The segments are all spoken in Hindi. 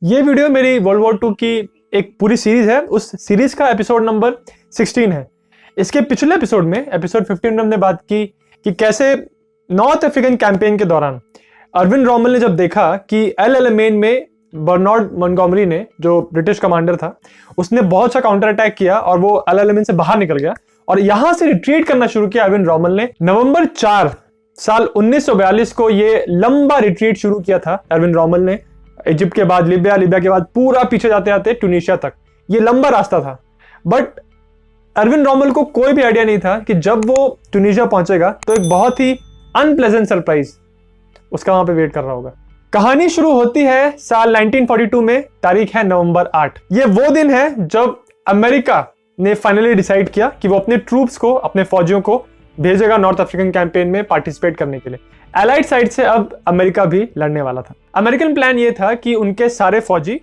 ये वीडियो मेरी वर्ल्ड वॉर 2 की एक पूरी सीरीज है। उस सीरीज का एपिसोड नंबर 16 है। इसके पिछले एपिसोड में, एपिसोड 15 में हमने बात की कि कैसे नॉर्थ अफ्रीकन कैंपेन के दौरान अर्विन रॉमल ने जब देखा कि एल एलामेन में बर्नार्ड मोंटगोमरी ने, जो ब्रिटिश कमांडर था, उसने बहुत सा काउंटर अटैक किया और वो एल एलामेन से बाहर निकल गया और यहां से रिट्रीट करना शुरू किया अर्विन रॉमल ने। नवंबर 4 साल 1942 को ये लंबा रिट्रीट शुरू किया था अर्विन रॉमल ने। इजिप्ट के बाद लिबिया, लिबिया के बाद पूरा पीछे जाते जाते ट्यूनीशिया तक। ये लंबा रास्ता था, बट अर्विन रॉमल को कोई भी आइडिया नहीं था कि जब वो ट्यूनीशिया पहुंचेगा तो एक बहुत ही अनप्लेजेंट सरप्राइज उसका वहां पे वेट कर रहा होगा। कहानी शुरू होती है साल 1942 में, तारीख है नवंबर 8। ये वो दिन है जब अमेरिका ने फाइनली डिसाइड किया कि वो अपने ट्रूप्स को, अपने फौजियों को भेजेगा नॉर्थ अफ्रीकन कैंपेन में पार्टिसिपेट करने के लिए। एलाइड साइड से अब अमेरिका भी लड़ने वाला था। अमेरिकन प्लान ये था कि उनके सारे फौजी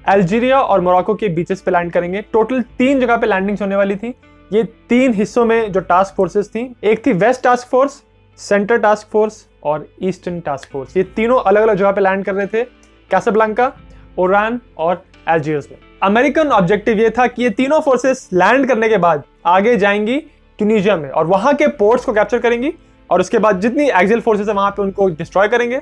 अल्जीरिया और मोरक्को के बीचेस पे लैंड करेंगे। टोटल 3 जगह पे लैंडिंग्स होने वाली थी। ये 3 हिस्सों में जो टास्क फोर्सेस थी, एक थी west task force, centre task force और ईस्टर्न टास्क फोर्स। ये तीनों अलग अलग जगह पे लैंड कर रहे थे, कैसाब्लांका, ओरान और अल्जीयर्स में। अमेरिकन ऑब्जेक्टिव ये था कि ये तीनों फोर्सेस लैंड करने के बाद आगे जाएंगी ट्यूनीशिया में और वहां के पोर्ट्स को कैप्चर करेंगी और उसके बाद जितनी एक्सियल फोर्सेस है वहां पे उनको डिस्ट्रॉय करेंगे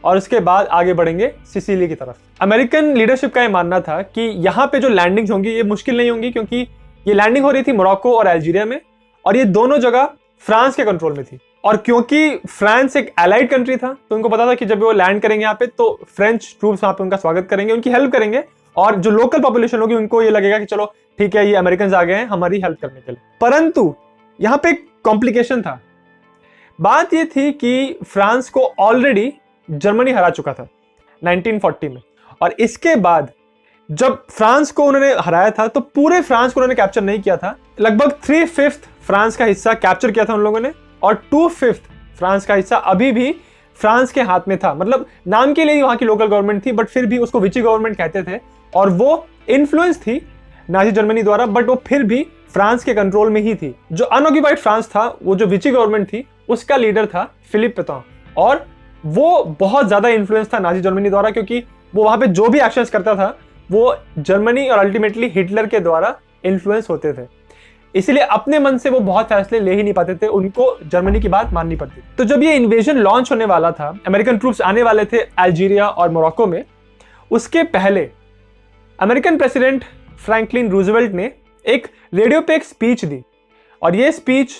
और उसके बाद आगे बढ़ेंगे सिसिली की तरफ। अमेरिकन लीडरशिप का ये मानना था कि यहाँ पे जो लैंडिंग्स होंगी ये मुश्किल नहीं होंगी, क्योंकि ये लैंडिंग हो रही थी मोरक्को और अल्जीरिया में और ये दोनों जगह फ्रांस के कंट्रोल में थी। और क्योंकि फ्रांस एक एलाइड कंट्री था तो उनको पता था कि जब वो लैंड करेंगे यहाँ पे तो फ्रेंच ट्रूप्स वहां पे उनका स्वागत करेंगे, उनकी हेल्प करेंगे और जो लोकल पॉपुलेशन होगी उनको ये लगेगा कि चलो ठीक है, ये अमेरिकन आ गए हैं हमारी हेल्प करने के लिए। परंतु यहाँ पे एक कॉम्प्लिकेशन था। बात ये थी कि फ्रांस को ऑलरेडी जर्मनी हरा चुका था 1940 में, और इसके बाद जब फ्रांस को उन्होंने हराया था तो पूरे फ्रांस को उन्होंने कैप्चर नहीं किया था। लगभग 3/5 फ्रांस का हिस्सा कैप्चर किया था उन लोगों ने और 2/5 फ्रांस का हिस्सा अभी भी फ्रांस के हाथ में था। मतलब नाम के लिए वहां की लोकल गवर्नमेंट थी, बट फिर भी उसको विची गवर्नमेंट कहते थे और वो इन्फ्लुएंस थी नाजी जर्मनी द्वारा, बट वो फिर भी फ्रांस के कंट्रोल में ही थी। जो अनऑक्यूपाइड फ्रांस था, वो जो विची गवर्नमेंट थी, उसका लीडर था फिलिप पेतौन और वो बहुत ज्यादा इन्फ्लुएंस था नाजी जर्मनी द्वारा, क्योंकि वो वहां पे जो भी एक्शंस करता था वो जर्मनी और अल्टीमेटली हिटलर के द्वारा इन्फ्लुएंस होते थे। इसलिए अपने मन से वो बहुत फैसले ले ही नहीं पाते थे, उनको जर्मनी की बात माननी पड़ती। तो जब ये इन्वेजन लॉन्च होने वाला था, अमेरिकन ट्रूप्स आने वाले थे अल्जीरिया और मोरक्को में, उसके पहले अमेरिकन प्रेसिडेंट फ्रैंकलिन रूजवेल्ट ने एक रेडियो पे एक स्पीच दी और ये स्पीच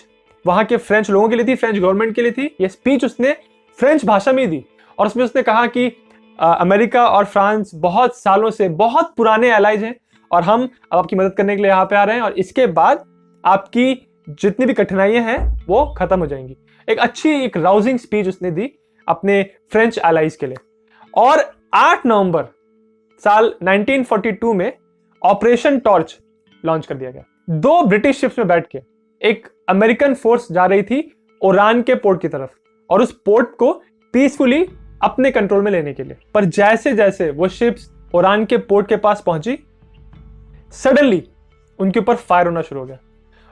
वहां के फ्रेंच लोगों के लिए थी, फ्रेंच गवर्नमेंट के लिए थी। ये स्पीच उसने फ्रेंच भाषा में दी और उसमें उसने कहा कि अमेरिका और फ्रांस बहुत सालों से बहुत पुराने एलाइज हैं और हम अब आपकी मदद करने के लिए यहाँ पे आ रहे हैं और इसके बाद आपकी जितनी भी कठिनाइयां हैं वो खत्म हो जाएंगी। एक अच्छी, एक राउजिंग स्पीच उसने दी अपने फ्रेंच एलाइज के लिए। और 8 नवंबर साल 1942 में ऑपरेशन टॉर्च लॉन्च कर दिया गया। 2 ब्रिटिश शिप्स में बैठ के एक अमेरिकन फोर्स जा रही थी ओरान के पोर्ट की तरफ और उस पोर्ट को पीसफुली अपने कंट्रोल में लेने के लिए। पर जैसे जैसे वो शिप्स ओरान के पोर्ट के पास पहुंची, सडनली उनके ऊपर फायर होना शुरू हो गया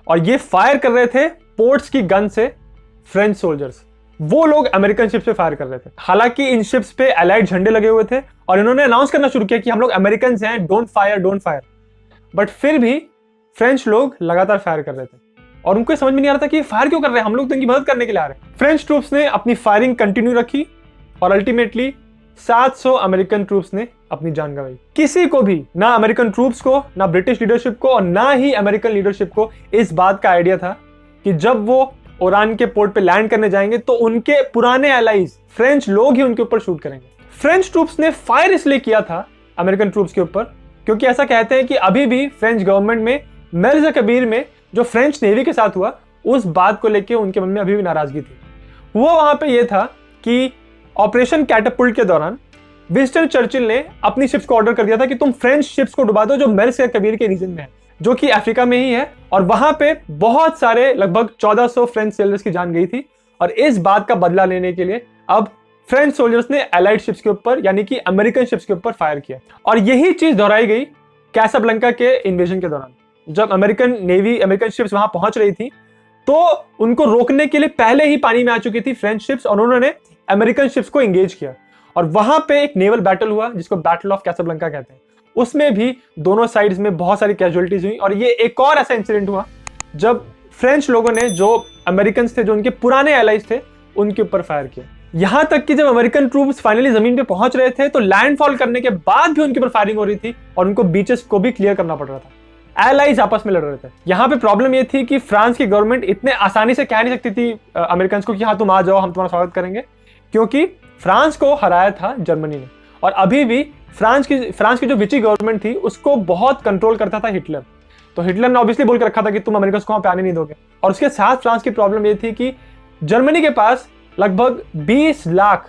और ये फायर कर रहे थे पोर्ट्स की गन से फ्रेंच सोल्जर्स। वो लोग अमेरिकन शिप्स पे फायर कर रहे थे। हालांकि इन शिप्स पे अलाइड झंडे लगे हुए थे और इन्होंने अनाउंस करना शुरू किया कि हम लोग अमेरिकन हैं, don't fire, don't fire. But फिर भी फ्रेंच लोग लगातार फायर कर रहे थे और उनको समझ में नहीं आ रहा था कि फायर क्यों कर रहे हैं, हम लोग तो इनकी मदद करने के लिए आ रहे हैं। फ्रेंच ट्रूप्स ने अपनी फायरिंग कंटिन्यू रखी और अल्टीमेटली 700 अमेरिकन ट्रूप्स ने अपनी जान गंवाई। किसी को भी, ना अमेरिकन ट्रूप्स को, ना ब्रिटिश लीडरशिप को और ना ही अमेरिकन लीडरशिप को इस बात का आइडिया था कि जब वो ओरान के पोर्ट पे लैंड करने जाएंगे तो उनके पुराने एलाइज फ्रेंच लोग ही उनके ऊपर शूट करेंगे। फ्रेंच ट्रूप्स ने फायर इसलिए किया था अमेरिकन ट्रूप्स के ऊपर क्योंकि ऐसा कहते हैं कि अभी भी फ्रेंच गवर्नमेंट में मिर्जा कबीर में जो फ्रेंच नेवी के साथ हुआ, उस बात को लेकर उनके मन में अभी भी नाराजगी थी। वो वहां पे ये था कि ऑपरेशन कैटापुल्ट के दौरान विंस्टन चर्चिल ने अपनी शिप्स को ऑर्डर कर दिया था कि तुम फ्रेंच शिप्स को डुबा दो जो मिर्जा कबीर के रीजन में है, जो कि अफ्रीका में ही है, और वहां पे बहुत सारे लगभग 1400 फ्रेंच सेलर्स की जान गई थी। और इस बात का बदला लेने के लिए अब फ्रेंच सोल्जर्स ने एलाइड शिप्स के ऊपर, यानी कि अमेरिकन शिप्स के ऊपर फायर किया। और यही चीज दोहराई गई कैसाब्लांका के इन्वेजन के दौरान। जब अमेरिकन नेवी, अमेरिकन शिप्स वहां पहुंच रही थी तो उनको रोकने के लिए पहले ही पानी में आ चुकी थी फ्रेंच शिप्स और उन्होंने अमेरिकन शिप्स को एंगेज किया और वहां पे एक नेवल बैटल हुआ जिसको बैटल ऑफ कैसाब्लंका कहते हैं। उसमें भी दोनों साइड्स में बहुत सारी कैजुअलिटीज हुई। और ये एक और ऐसा इंसिडेंट हुआ जब फ्रेंच लोगों ने, जो अमेरिकन थे, जो उनके पुराने एलाइज थे, उनके ऊपर फायर किया। यहां तक कि जब अमेरिकन ट्रूप्स फाइनली जमीन पे पहुंच रहे थे तो लैंडफॉल करने के बाद भी उनके ऊपर फायरिंग हो रही थी और उनको बीचेस को भी क्लियर करना पड़ रहा था। एलाइज आपस में लड़ रहे थे। यहाँ पे प्रॉब्लम ये थी कि फ्रांस की गवर्नमेंट इतने आसानी से कह नहीं सकती थी अमेरिकन को कि हाँ तुम आ जाओ, हम तुम्हारा स्वागत करेंगे, क्योंकि फ्रांस को हराया था जर्मनी ने। और अभी भी फ्रांस की जो विची गवर्नमेंट थी उसको बहुत कंट्रोल करता था हिटलर। तो हिटलर ने ऑब्वियसली बोल के रखा था कि तुम अमेरिकन को वहां पे आने नहीं दोगे। और उसके साथ फ्रांस की प्रॉब्लम ये थी कि जर्मनी के पास लगभग 20 लाख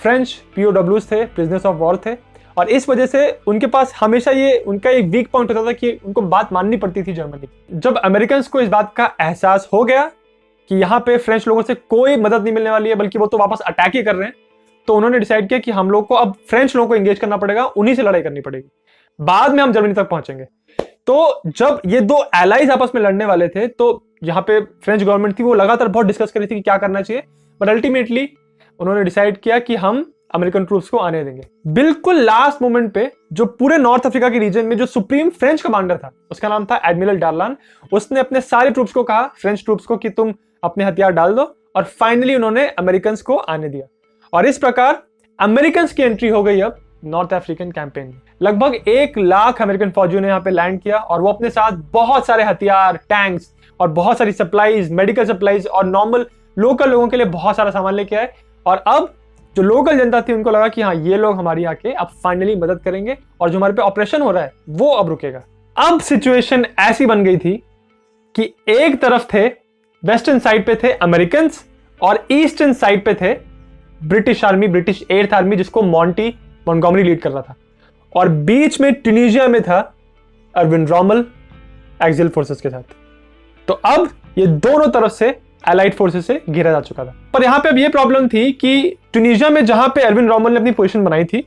फ्रेंच पीओडब्ल्यूज थे, प्रिजनर्स ऑफ वॉर थे। और इस वजह से उनके पास हमेशा ये उनका एक वीक पॉइंट होता था कि उनको बात माननी पड़ती थी जर्मनी। जब अमेरिकन को इस बात का एहसास हो गया कि यहाँ पे फ्रेंच लोगों से कोई मदद नहीं मिलने वाली है, बल्कि वो तो वापस अटैक ही कर रहे हैं, तो उन्होंने डिसाइड किया कि हम लोग को अब फ्रेंच लोगों को एंगेज करना पड़ेगा, उन्हीं से लड़ाई करनी पड़ेगी, बाद में हम जर्मनी तक पहुंचेंगे। तो जब ये दो एलाइज आपस में लड़ने वाले थे तो यहाँ पे फ्रेंच गवर्नमेंट थी वो लगातार बहुत डिस्कस कर रही थी कि क्या करना चाहिए, बट अल्टीमेटली उन्होंने डिसाइड किया कि हम अमेरिकन ट्रूप्स को आने देंगे। बिल्कुल लास्ट मोमेंट पे जो पूरे नॉर्थ अफ्रीका के रीजन में जो सुप्रीम फ्रेंच कमांडर था, उसका नाम था एडमिरल डार्लान, उसने अपने सारे ट्रूप्स को कहा, फ्रेंच ट्रूप्स को, कि तुम अपने हथियार डाल दो। और फाइनली उन्होंने अमेरिकन को आने दिया। और इस प्रकार अमेरिकन की एंट्री हो गई अब नॉर्थ अफ्रीकन कैंपेन में। लगभग 1 लाख अमेरिकन फौजियों ने यहाँ पे लैंड किया और वो अपने साथ बहुत सारे हथियार, टैंक्स और बहुत सारी सप्लाईज, मेडिकल सप्लाईज और नॉर्मल लोकल लोगों के लिए बहुत सारा सामान लेके आए। और अब जो लोकल जनता थी उनको लगा कि हाँ ये लोग हमारी आके अब फाइनली मदद करेंगे और जो हमारे पे ऑपरेशन हो रहा है वो अब रुकेगा। अब सिचुएशन ऐसी बन गई थी कि एक तरफ थे, वेस्टर्न साइड पे थे अमेरिकन और ईस्टर्न साइड पे थे British army, British 8th army, जिसको मॉन्टगोमरी लीड कर रहा था। और बीच में ट्यूनीशिया में था अर्विन रोमेल एक्सियल फोर्सेस के साथ। तो अब ये दोनों तरफ से एलाइड फोर्सेस से घेरा जा चुका था। पर यहां पे अब ये प्रॉब्लम थी कि ट्यूनीशिया में जहां पे अर्विन रोमेल ने अपनी पोजीशन बनाई थी,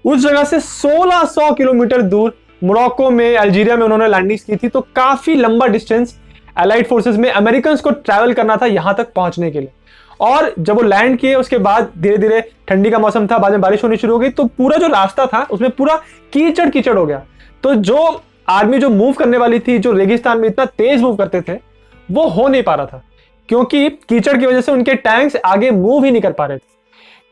उस जगह से 1600 किलोमीटर दूर मोरक्को में, अल्जीरिया में उन्होंने लैंडिंग की थी। तो काफी लंबा डिस्टेंस एलाइड फोर्सेस में अमेरिकन को ट्रैवल करना था यहां तक पहुंचने के लिए। और जब वो लैंड किए उसके बाद धीरे धीरे ठंडी का मौसम था, बाद में बारिश होनी शुरू हो गई, तो पूरा जो रास्ता था उसमें पूरा कीचड़ कीचड़ हो गया। तो जो आर्मी जो मूव करने वाली थी, जो रेगिस्तान में इतना तेज मूव करते थे, वो हो नहीं पा रहा था, क्योंकि कीचड़ की वजह से उनके टैंक्स आगे मूव ही नहीं कर पा रहे थे।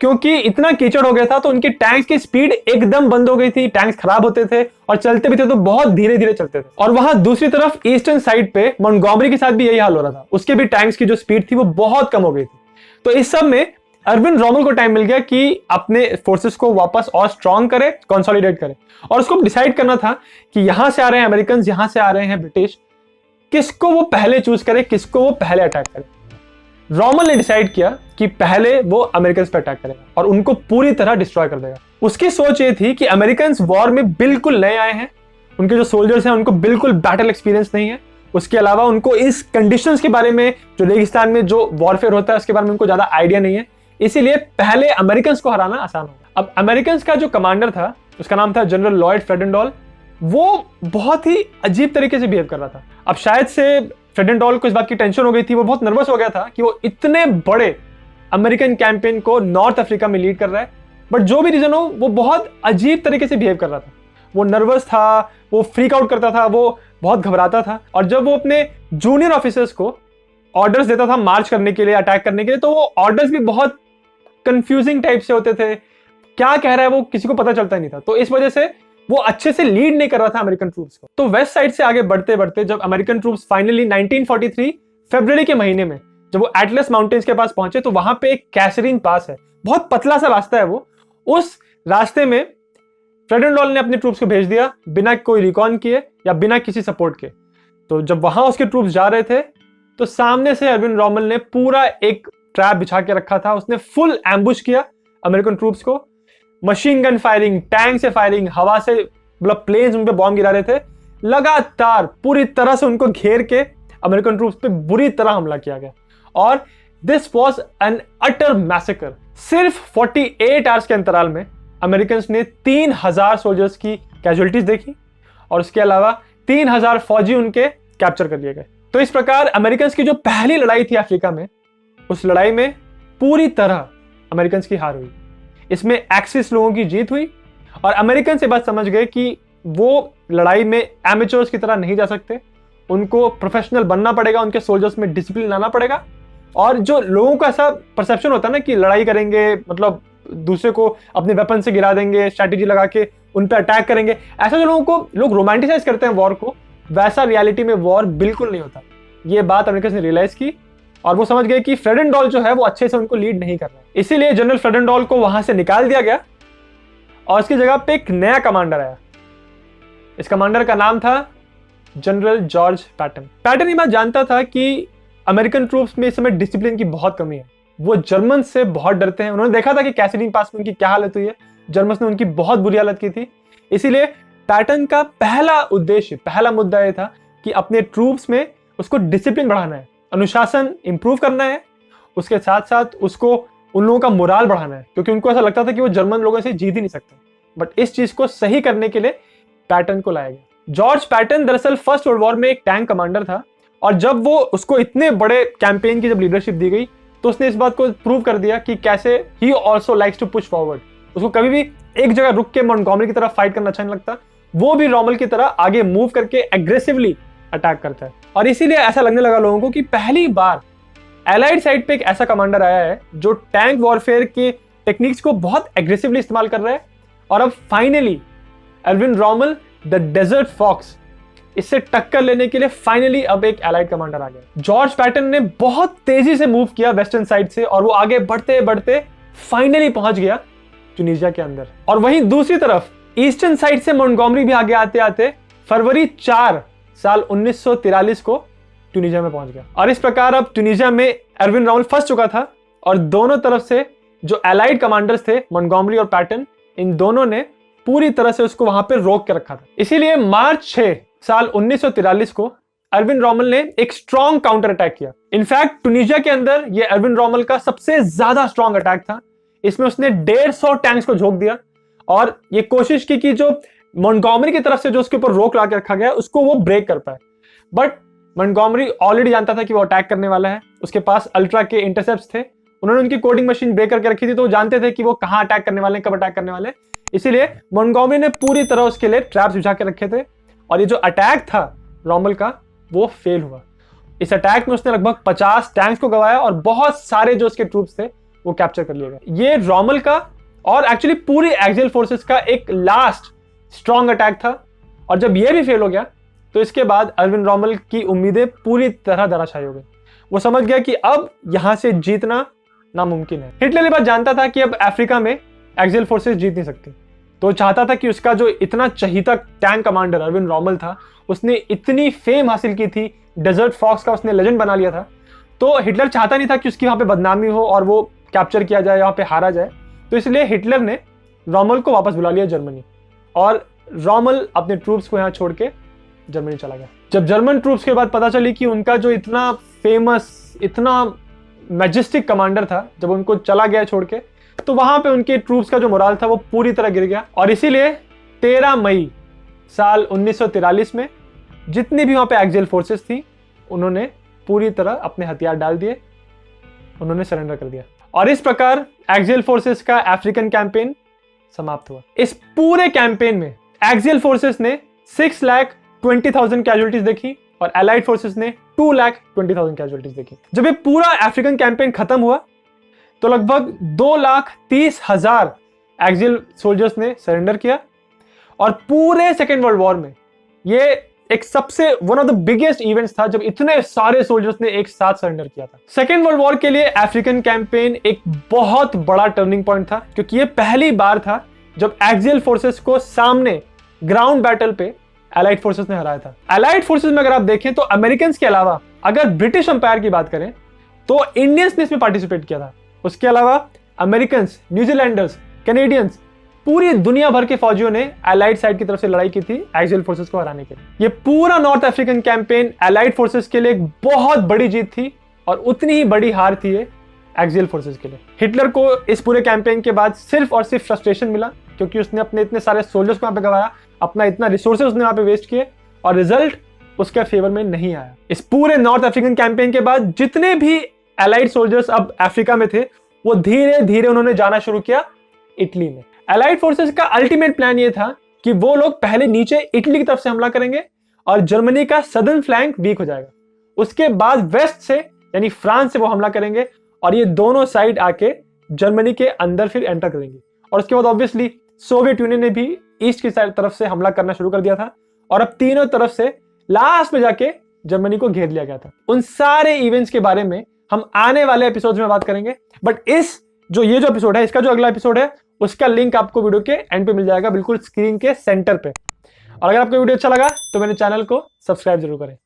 क्योंकि इतना कीचड़ हो गया था तो उनके टैंक्स की स्पीड एकदम बंद हो गई थी, टैंक्स खराब होते थे और चलते भी थे तो बहुत धीरे धीरे चलते थे। और वहां दूसरी तरफ ईस्टर्न साइड पे मॉन्टगोमरी के साथ भी यही हाल हो रहा था, उसके भी टैंक्स की जो स्पीड थी वो बहुत कम हो गई थी। तो इस सब में अर्विन रोमेल को टाइम मिल गया कि अपने फोर्सेस को वापस और स्ट्रॉन्ग करे, कंसोलिडेट करे। और उसको डिसाइड करना था कि यहां से आ रहे हैं अमेरिकन, यहां से आ रहे हैं ब्रिटिश, किसको वो पहले चूज करे, किसको वो पहले अटैक करे। रोमेल ने डिसाइड किया कि पहले वो अमेरिकन पे अटैक करेगा और उनको पूरी तरह डिस्ट्रॉय कर देगा। उसकी सोच ये थी कि अमेरिकन वॉर में बिल्कुल नए आए हैं, उनके जो सोल्जर्स हैं उनको बिल्कुल बैटल एक्सपीरियंस नहीं है। उसके अलावा उनको इस कंडीशंस के बारे में, जो रेगिस्तान में जो वॉरफेयर होता है उसके बारे में उनको ज्यादा आइडिया नहीं है। इसीलिए पहले अमेरिकन को हराना आसान होगा। अब अमेरिकन का जो कमांडर था उसका नाम था जनरल लॉयड फ्रेडेंडॉल, वो बहुत ही अजीब तरीके से बिहेव कर रहा था। अब शायद से फ्रेडेंडॉल को इस बात की टेंशन हो गई थी, वो बहुत नर्वस हो गया था कि वो इतने बड़े अमेरिकन कैंपेन को नॉर्थ अफ्रीका में लीड कर रहा है, बट जो भी रीजन हो वो बहुत अजीब तरीके से बिहेव कर रहा था। वो नर्वस था, वो फ्रीक आउट करता था, वो बहुत घबराता था। और जब वो अपने जूनियर ऑफिसर्स को ऑर्डर्स देता था मार्च करने के लिए, अटैक करने के लिए, तो वो ऑर्डर्स भी बहुत कंफ्यूजिंग टाइप से होते थे, क्या कह रहा है वो किसी को पता चलता नहीं था। तो इस वजह से वो अच्छे से लीड नहीं कर रहा था अमेरिकन ट्रूप्स को। तो वेस्ट साइड से आगे बढ़ते बढ़ते जब अमेरिकन ट्रूप्स फाइनली 1943 फरवरी के महीने में जब वो एटलस माउंटेन्स के पास पहुंचे, तो वहां पे एक कैसरीन पास है, बहुत पतला सा रास्ता है वो। उस रास्ते में फ्रेडेंडॉल ने अपने ट्रूप्स को भेज दिया बिना कोई रिकॉन किए या बिना किसी सपोर्ट के। तो जब वहां उसके ट्रूप्स जा रहे थे तो सामने से अर्विन रोमेल ने पूरा एक ट्रैप बिछा के रखा था, उसने फुल एम्बुश किया अमेरिकन ट्रूप्स को। मशीन गन फायरिंग, टैंक से फायरिंग, हवा से मतलब प्लेन्स उन पे बॉम्ब गिरा रहे थे, लगातार पूरी तरह से उनको घेर के अमेरिकन ट्रूप्स पे बुरी तरह हमला किया गया। और this was an utter massacre. सिर्फ 48 आवर्स के अंतराल में अमेरिकन ने 3000 सोल्जर्स की कैजुअलिटीज देखी और उसके अलावा 3000 फौजी उनके कैप्चर कर लिए गए। तो इस प्रकार अमेरिकन की जो पहली लड़ाई थी अफ्रीका में, उस लड़ाई में पूरी तरह अमेरिकन की हार हुई। इसमें एक्सिस लोगों की जीत हुई और अमेरिकन से बात समझ गए कि वो लड़ाई में एमेचर्स की तरह नहीं जा सकते, उनको प्रोफेशनल बनना पड़ेगा, उनके सोल्जर्स में डिसिप्लिन लाना पड़ेगा। और जो लोगों का ऐसा परसेप्शन होता है ना कि लड़ाई करेंगे मतलब दूसरे को अपने वेपन से गिरा देंगे, स्ट्रैटेजी लगा के उन पर अटैक करेंगे, ऐसा जो लोग रोमांटिसाइज करते हैं वॉर को, वैसा रियलिटी में वॉर बिल्कुल नहीं होता। ये बात अमेरिकन ने रियलाइज की और वो समझ गए कि फ्रेडेनडॉल जो है वो अच्छे से उनको लीड नहीं कर रहा है। इसीलिए जनरल फ्रेडेनडॉल को वहां से निकाल दिया गया और उसकी जगह पे एक नया कमांडर आया। इस कमांडर का नाम था जनरल जॉर्ज पैटन। पैटन ये बात जानता था कि अमेरिकन ट्रूप्स में इस समय डिसिप्लिन की बहुत कमी है, वो जर्मन से बहुत डरते हैं। उन्होंने देखा था कि कैसिडीन पास में उनकी क्या हालत हुई है, जर्मन्स ने उनकी बहुत बुरी हालत की थी। इसीलिए पैटन का पहला उद्देश्य, पहला मुद्दा यह था कि अपने ट्रूप्स में उसको डिसिप्लिन बढ़ाना है, अनुशासन इंप्रूव करना है, उसके साथ साथ उसको उन लोगों का मोराल बढ़ाना है, क्योंकि उनको ऐसा लगता था कि वो जर्मन लोगों से जीत ही नहीं सकते। बट इस चीज को सही करने के लिए पैटन को लाया गया। जॉर्ज पैटन दरअसल फर्स्ट वर्ल्ड वॉर में एक टैंक कमांडर था और जब वो उसको इतने बड़े कैंपेन की जब लीडरशिप दी गई तो उसने इस बात को प्रूव कर दिया कि कैसे ही also likes to push forward. उसको कभी भी एक जगह रुक के मॉन्टगोमरी की तरफ फाइट करना अच्छा नहीं लगता, वो भी रॉमल की तरह आगे मूव करके एग्रेसिवली अटैक करता है। और इसीलिए ऐसा लगने लगा लोगों को कि पहली बार एलाइड साइड पे एक ऐसा कमांडर आया है जो टैंक वॉरफेयर के टेक्निक्स को बहुत एग्रेसिवली इस्तेमाल कर रहा है। और अब finally Erwin Rommel the desert fox, इससे टक्कर लेने के लिए फाइनली अब एक एलाइड कमांडर आ गया। जॉर्ज पैटन ने बहुत तेजी से मूव किया वेस्टर्न साइड से और वो आगे बढ़ते बढ़ते फाइनली पहुंच गया ट्यूनीशिया के अंदर। और वहीं दूसरी तरफ ईस्टर्न साइड से मॉन्टगोमरी भी आगे आते आते फरवरी 4 साल 1943 को ट्यूनीशिया में पहुंच गया। और इस प्रकार अब ट्यूनीशिया में एल्विन रॉमल फंस चुका था और दोनों तरफ से जो एलाइड कमांडर्स थे मॉन्टगोमरी और पैटन, इन दोनों ने पूरी तरह से उसको वहां पर रोक के रखा था। इसीलिए मार्च 6 साल 1943 को एल्विन रॉमल ने एक स्ट्रॉन्ग काउंटर अटैक किया। इनफैक्ट ट्यूनीशिया के अंदर ये एल्विन रॉमल का सबसे ज्यादा स्ट्रॉन्ग अटैक था। इसमें उसने 150 टैंक्स को झोंक दिया और ये कोशिश की कि जो मॉन्टगोमरी की तरफ से जो उसके ऊपर रोक ला के रखा गया उसको वो ब्रेक कर पाए। बट मॉन्टगोमरी ऑलरेडी जानता था कि वो अटैक करने वाला है, उसके पास अल्ट्रा के इंटरसेप्ट्स थे, उन्होंने उनकी कोडिंग मशीन ब्रेक करके रखी थी, तो वो जानते थे कि वो कहां अटैक करने वाले हैं, कब अटैक करने वाले हैं। इसीलिए मॉन्टगोमरी ने पूरी तरह उसके लिए ट्रैप्स बिछा के रखे थे और ये जो अटैक था रॉमल का वो फेल हुआ। इस अटैक में उसने लगभग 50 टैंक्स को गवाया और बहुत सारे जो उसके ट्रूप्स थे वो कैप्चर कर लिए गए। ये रॉमल का और एक्चुअली पूरी एक्सियल फोर्सेस का एक लास्ट स्ट्रॉन्ग अटैक था और जब ये भी फेल हो गया तो इसके बाद एल्विन रॉमल की उम्मीदें पूरी तरह धराशायी हो गई। वो समझ गया कि अब यहां से जीतना नामुमकिन है। हिटलर ये बात जानता था कि अब अफ्रीका में एक्सियल फोर्सेस जीत नहीं सकती, तो चाहता था कि उसका जो इतना चहीता टैंक कमांडर एल्विन रॉमल था, उसने इतनी फेम हासिल की थी, डेजर्ट फॉक्स का उसने लेजेंड बना लिया था, तो हिटलर चाहता नहीं था कि उसकी वहां पे बदनामी हो और वो कैप्चर किया जाए, वहां पे हारा जाए। तो इसलिए हिटलर ने रॉमल को वापस बुला लिया जर्मनी और रॉमल अपने ट्रूप्स को यहाँ छोड़ के जर्मनी चला गया। जब जर्मन ट्रूप्स के बाद पता चली कि उनका जो इतना फेमस, इतना मैजेस्टिक कमांडर था, जब उनको चला गया छोड़ के, तो वहां पे उनके ट्रूप्स का जो मोराल था वो पूरी तरह गिर गया। और इसीलिए 13 मई साल 1943 में जितनी भी वहां पे एक्सियल फोर्सेस थी उन्होंने पूरी तरह अपने हथियार डाल दिए, उन्होंने सरेंडर कर दिया। और इस प्रकार एक्सियल फोर्सेस का अफ्रीकन कैंपेन समाप्त हुआ। इस पूरे कैंपेन में एक्सियल फोर्सेस ने 6,20,000 कैजुअलिटीज देखी और एलाइड फोर्सेस ने 2,20,000 कैजुअलिटीज देखी। जब ये पूरा अफ्रीकन कैंपेन खत्म हुआ तो लगभग 2,30,000 एक्सियल सोल्जर्स ने सरेंडर किया और पूरे सेकेंड वर्ल्ड वॉर में ये एक सबसे one of the biggest events था जब इतने सारे सोल्जर्स ने एक साथ सरेंडर किया था। सेकेंड वर्ल्ड वॉर के लिए अफ्रीकन कैंपेन एक बहुत बड़ा टर्निंग पॉइंट था, क्योंकि ये पहली बार था जब एक्सियल फोर्सेस को सामने ग्राउंड बैटल पे एलाइड फोर्सेस ने हराया था। एलाइड फोर्सेस में अगर आप देखें तो अमेरिकन के अलावा अगर ब्रिटिश अंपायर की बात करें तो इंडियंस ने इसमें पार्टिसिपेट किया था। उसके अलावा अमेरिकन, न्यूजीलैंडर्स, कैनेडियंस, पूरी दुनिया भर के फौजियों ने एलाइड साइड की तरफ से लड़ाई की थी एक्सियल फोर्सेस को हराने के लिए। ये पूरा north African campaign allied forces के लिए एक बहुत बड़ी जीत थी और उतनी ही बड़ी हार थी ये एक्सियल फोर्सेस के लिए। हिटलर को इस पूरे कैंपेन के बाद सिर्फ और सिर्फ फ्रस्ट्रेशन मिला, क्योंकि उसने अपने इतने सारे सोल्जर्स को वहां पे गवाया, अपना इतना रिसोर्सेज उसने वहां पे वेस्ट किए और रिजल्ट उसके फेवर में नहीं आया। इस पूरे नॉर्थ अफ्रीकन कैंपेन के बाद जितने भी एलाइड सोल्जर्स अब अफ्रीका में थे वो धीरे धीरे उन्होंने जाना शुरू किया इटली में। अलाइड फोर्सेस का अल्टीमेट प्लान ये था कि वो लोग पहले नीचे इटली की तरफ से हमला करेंगे और जर्मनी का सदर्न फ्लैंक वीक हो जाएगा। उसके बाद वेस्ट से यानी फ्रांस से वो हमला करेंगे और ये दोनों साइड आके जर्मनी के अंदर फिर एंटर करेंगे। और उसके बाद ऑब्वियसली सोवियत यूनियन ने भी ईस्ट की साइड तरफ से हमला करना शुरू कर दिया था और अब तीनों तरफ से लास्ट में जाके जर्मनी को घेर लिया गया था। उन सारे इवेंट्स के बारे में हम आने वाले एपिसोड्स में बात करेंगे, बट ये जो एपिसोड है, इसका जो अगला एपिसोड है उसका लिंक आपको वीडियो के एंड पे मिल जाएगा, बिल्कुल स्क्रीन के सेंटर पे। और अगर आपको वीडियो अच्छा लगा तो मेरे चैनल को सब्सक्राइब जरूर करें।